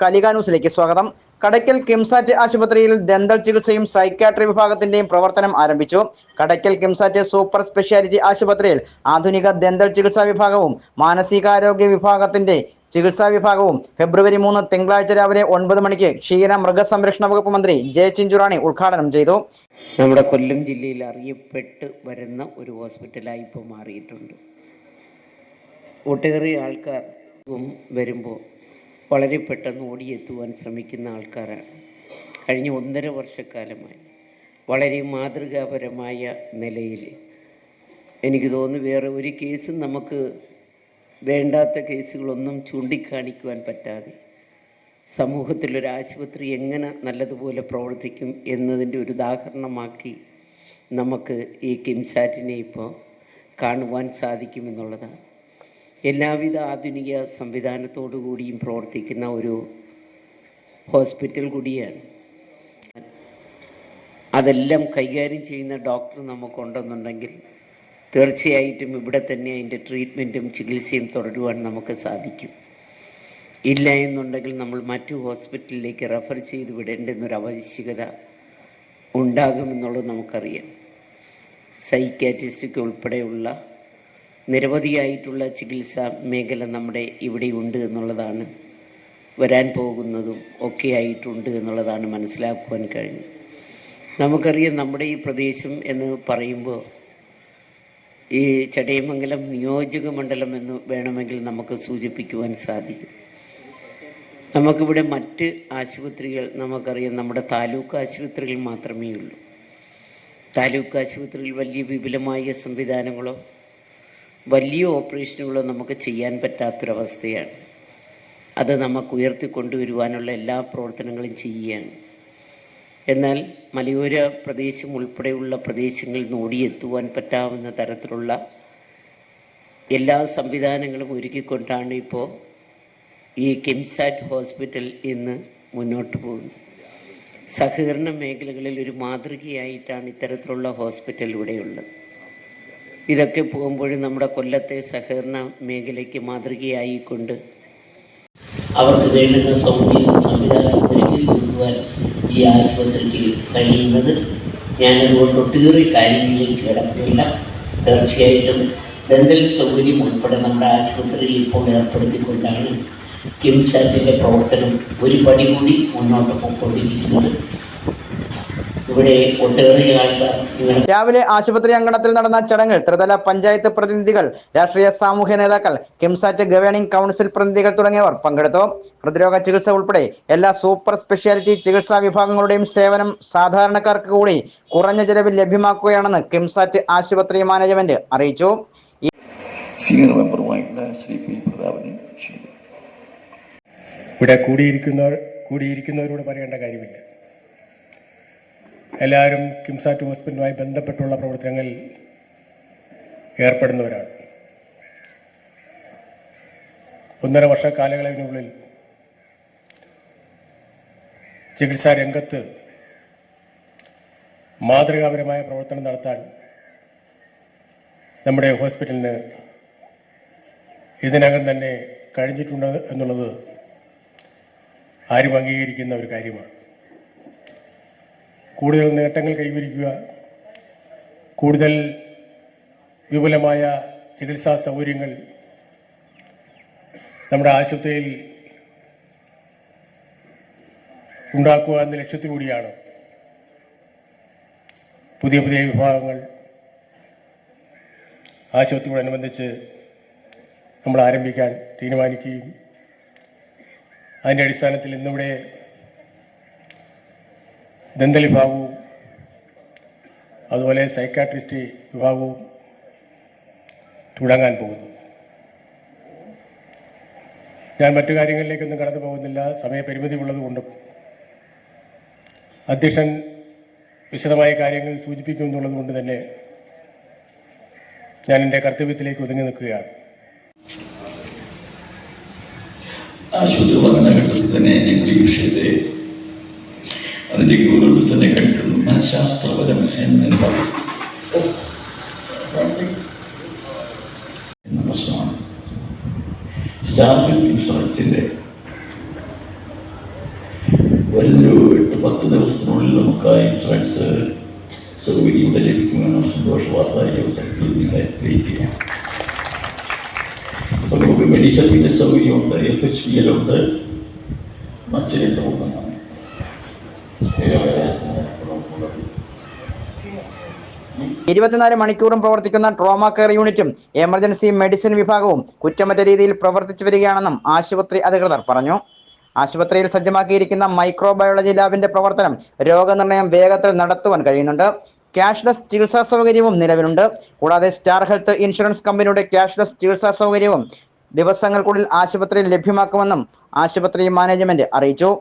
കലിക ന്യൂസിലേക്ക് സ്വാഗതം. കടയ്ക്കൽ കിംസാറ്റ് ആശുപത്രിയിൽ ദന്തൽ ചികിത്സയും സൈക്യാട്രി വിഭാഗത്തിന്റെയും പ്രവർത്തനം ആരംഭിച്ചു. കടയ്ക്കൽ കിംസാറ്റ് സൂപ്പർ സ്പെഷ്യാലിറ്റി ആശുപത്രിയിൽ ആധുനിക ദന്തൽ ചികിത്സാ വിഭാഗവും മാനസികാരോഗ്യ വിഭാഗത്തിന്റെ ചികിത്സാ വിഭാഗവും ഫെബ്രുവരി 3 തിങ്കളാഴ്ച രാവിലെ 9 മണിക്ക് ക്ഷീര മൃഗസംരക്ഷണ വകുപ്പ് മന്ത്രി ജെ ചിഞ്ചുറാണി ഉദ്ഘാടനം ചെയ്തു. നമ്മുടെ കൊല്ലം ജില്ലയിൽ അറിയപ്പെട്ട് വരുന്ന ഒരു ഹോസ്പിറ്റലായി ഇപ്പോൾ മാറിയിട്ടുണ്ട്. ഒട്ടേറെ ആൾക്കാർ വരുമ്പോൾ വളരെ പെട്ടെന്ന് ഓടിയെത്തുവാൻ ശ്രമിക്കുന്ന ആൾക്കാരാണ്. കഴിഞ്ഞ 1.5 വർഷക്കാലമായി വളരെ മാതൃകാപരമായ നിലയിൽ എനിക്ക് തോന്നുന്നു വേറെ ഒരു കേസും നമുക്ക് വേണ്ടാത്ത കേസുകളൊന്നും ചൂണ്ടിക്കാണിക്കുവാൻ പറ്റാതെ സമൂഹത്തിലൊരു ആശുപത്രി എങ്ങനെ നല്ലതുപോലെ പ്രവർത്തിക്കും എന്നതിൻ്റെ ഒരു ഉദാഹരണമാക്കി നമുക്ക് ഈ കിംസാറ്റിനെ ഇപ്പോൾ കാണുവാൻ സാധിക്കുമെന്നുള്ളതാണ്. എല്ലാവിധ ആധുനിക സംവിധാനത്തോടു കൂടിയും പ്രവർത്തിക്കുന്ന ഒരു ഹോസ്പിറ്റൽ കൂടിയാണ്. അതെല്ലാം കൈകാര്യം ചെയ്യുന്ന ഡോക്ടർ നമുക്കുണ്ടെന്നുണ്ടെങ്കിൽ തീർച്ചയായിട്ടും ഇവിടെ തന്നെ അതിൻ്റെ ട്രീറ്റ്മെൻറ്റും ചികിത്സയും തുടരുവാൻ നമുക്ക് സാധിക്കും. ഇല്ല എന്നുണ്ടെങ്കിൽ നമ്മൾ മറ്റു ഹോസ്പിറ്റലിലേക്ക് റെഫർ ചെയ്ത് വിടേണ്ടുന്നൊരാവശ്യകത ഉണ്ടാകുമെന്നുള്ളത് നമുക്കറിയാം. സൈക്യാട്രിസ്റ്റ് ഉൾപ്പെടെയുള്ള നിരവധിയായിട്ടുള്ള ചികിത്സാ മേഖല നമ്മുടെ ഇവിടെ ഉണ്ട് എന്നുള്ളതാണ്, വരാൻ പോകുന്നതും ഒക്കെ ആയിട്ടുണ്ട് എന്നുള്ളതാണ് മനസ്സിലാക്കുവാൻ കഴിഞ്ഞു. നമുക്കറിയാം നമ്മുടെ ഈ പ്രദേശം എന്ന് പറയുമ്പോൾ ഈ ചടയമംഗലം നിയോജക മണ്ഡലം എന്ന് വേണമെങ്കിൽ നമുക്ക് സൂചിപ്പിക്കുവാൻ സാധിക്കും. നമുക്കിവിടെ മറ്റ് ആശുപത്രികൾ നമുക്കറിയാം, നമ്മുടെ താലൂക്ക് ആശുപത്രികൾ മാത്രമേ ഉള്ളൂ. താലൂക്ക് ആശുപത്രിയിൽ വലിയ വിപുലമായ സംവിധാനങ്ങളോ വലിയ ഓപ്പറേഷനുകളോ നമുക്ക് ചെയ്യാൻ പറ്റാത്തൊരവസ്ഥയാണ്. അത് നമുക്ക് ഉയർത്തിക്കൊണ്ടുവരുവാനുള്ള എല്ലാ പ്രവർത്തനങ്ങളും ചെയ്യുകയാണ്. എന്നാൽ മലയോര പ്രദേശം ഉൾപ്പെടെയുള്ള പ്രദേശങ്ങളിൽ നിന്ന് ഓടിയെത്തുവാൻ പറ്റാവുന്ന തരത്തിലുള്ള എല്ലാ സംവിധാനങ്ങളും ഒരുക്കിക്കൊണ്ടാണ് ഇപ്പോൾ ഈ കിംസാറ്റ് ഹോസ്പിറ്റൽ ഇന്ന് മുന്നോട്ട് പോകുന്നത്. സഹകരണ മേഖലകളിൽ ഒരു മാതൃകയായിട്ടാണ് ഇത്തരത്തിലുള്ള ഹോസ്പിറ്റൽ ഇവിടെയുള്ളത്. ഇതൊക്കെ പോകുമ്പോഴും നമ്മുടെ കൊല്ലത്തെ സഹകരണ മേഖലയ്ക്ക് മാതൃകയായിക്കൊണ്ട് അവർക്ക് വേണ്ടുന്ന സംവിധാനം ഒരുക്കി കൊടുക്കുവാൻ ഈ ആശുപത്രിക്ക് കഴിയുന്നത്. ഞാനതുകൊണ്ട് ഒട്ടേറെ കാര്യങ്ങളിലേക്ക് കിടക്കുന്നില്ല. തീർച്ചയായിട്ടും ദന്തൽ സൗകര്യം ഉൾപ്പെടെ നമ്മുടെ ആശുപത്രിയിൽ ഇപ്പോൾ ഏർപ്പെടുത്തിക്കൊണ്ടാണ് കിംസാറ്റിൻ്റെ പ്രവർത്തനം ഒരു പടി കൂടി മുന്നോട്ട് പോയിക്കൊണ്ടിരിക്കുന്നത്. ഇവിടെ ഒട്ടേറെ ആൾക്കാർ രാവിലെ ആശുപത്രി അങ്കണത്തിൽ നടന്ന ചടങ്ങിൽ ത്രിതല പഞ്ചായത്ത് പ്രതിനിധികൾ, രാഷ്ട്രീയ സാമൂഹ്യ നേതാക്കൾ, കിംസാറ്റ് ഗവേണിംഗ് കൗൺസിൽ പ്രതിനിധികൾ തുടങ്ങിയവർ പങ്കെടുത്തു. ഹൃദ്രോഗ ചികിത്സ ഉൾപ്പെടെ എല്ലാ സൂപ്പർ സ്പെഷ്യാലിറ്റി ചികിത്സാ വിഭാഗങ്ങളുടെയും സേവനം സാധാരണക്കാർക്ക് കൂടി കുറഞ്ഞ ചെലവിൽ ലഭ്യമാക്കുകയാണെന്ന് കിംസാറ്റ് ആശുപത്രി മാനേജ്മെന്റ് അറിയിച്ചു. ഇവിടെ കൂടിയിരിക്കുന്നവരോട് പറയേണ്ട കാര്യമില്ല. എല്ലാവരും കിംസാറ്റ് ഹോസ്പിറ്റലുമായി ബന്ധപ്പെട്ടുള്ള പ്രവർത്തനങ്ങളിൽ ഏർപ്പെടുന്നവരാണ്. 1.5 വർഷ കാലയളവിനുള്ളിൽ ചികിത്സാ രംഗത്ത് മാതൃകാപരമായ പ്രവർത്തനം നടത്താൻ നമ്മുടെ ഹോസ്പിറ്റലിന് ഇതിനകം തന്നെ കഴിഞ്ഞിട്ടുണ്ട് എന്നുള്ളത് ആരും അംഗീകരിക്കുന്ന ഒരു കാര്യമാണ്. കൂടുതൽ നേട്ടങ്ങൾ കൈവരിക്കുക, കൂടുതൽ വിപുലമായ ചികിത്സാ സൗകര്യങ്ങൾ നമ്മുടെ ആശുപത്രിയിൽ ഉണ്ടാക്കുക എന്ന ലക്ഷ്യത്തോടുകൂടിയാണ് പുതിയ വിഭാഗങ്ങൾ ആശുപത്രിയോടനുബന്ധിച്ച് നമ്മൾ ആരംഭിക്കാൻ തീരുമാനിക്കുകയും അതിൻ്റെ അടിസ്ഥാനത്തിൽ ഇന്നിവിടെ ദന്തൽ വിഭാഗവും അതുപോലെ സൈക്കാട്രിസ്റ്റ് വിഭാഗവും തുടങ്ങാൻ പോകുന്നു. ഞാൻ മറ്റു കാര്യങ്ങളിലേക്കൊന്നും കടന്നു പോകുന്നില്ല, സമയപരിമിതി ഉള്ളതുകൊണ്ടും അധ്യക്ഷൻ വിശദമായ കാര്യങ്ങൾ സൂചിപ്പിക്കുമെന്നുള്ളത് കൊണ്ട് തന്നെ ഞാൻ എൻ്റെ കർത്തവ്യത്തിലേക്ക് ഒതുങ്ങി നിൽക്കുകയാണ്. ആശുപത്രി തുടങ്ങുന്ന ഘട്ടത്തിൽ തന്നെ ഞങ്ങൾ ഈ വിഷയത്തെ അതിൻ്റെ ഗൗരവത്തിൽ തന്നെ കണ്ടിരുന്നു. മനഃശാസ്ത്രപരം എന്ന് പറയും എന്ന പ്രശ്നമാണ്. സ്റ്റാർബിക് ഇൻഷുറൻസിൻ്റെ വരുന്നൊരു 8-10 ദിവസത്തിനുള്ളിൽ നമുക്ക് ആ ഇൻഷുറൻസ് സൗകര്യം ഇവിടെ ലഭിക്കുമെന്ന സന്തോഷ വാർത്ത ഈ അവസരത്തിൽ നിങ്ങളെ അറിയിക്കുക. അപ്പോൾ നമുക്ക് മെഡിസപ്പിൻ്റെ സൗകര്യമുണ്ട്, FHPL ഉണ്ട്, മറ്റു 2 24 മണിക്കൂറും പ്രവർത്തിക്കുന്ന ട്രോമ കെയർ യൂണിറ്റും എമർജൻസി മെഡിസിൻ വിഭാഗവും കുറ്റമറ്റ രീതിയിൽ പ്രവർത്തിച്ചു വരികയാണെന്നും ആശുപത്രി അധികൃതർ പറഞ്ഞു. ആശുപത്രിയിൽ സജ്ജമാക്കിയിരിക്കുന്ന മൈക്രോബയോളജി ലാബിന്റെ പ്രവർത്തനം രോഗനിർണയം വേഗത്തിൽ നടത്തുവാൻ കഴിയുന്നുണ്ട്. ക്യാഷ്ലെസ് ചികിത്സാ സൗകര്യവും നിലവിലുണ്ട്. കൂടാതെ സ്റ്റാർ ഹെൽത്ത് ഇൻഷുറൻസ് കമ്പനിയുടെ ക്യാഷ്ലെസ് ചികിത്സാ സൗകര്യവും ദിവസങ്ങൾക്കുള്ളിൽ ആശുപത്രിയിൽ ലഭ്യമാക്കുമെന്നും ആശുപത്രി മാനേജ്മെന്റ് അറിയിച്ചു.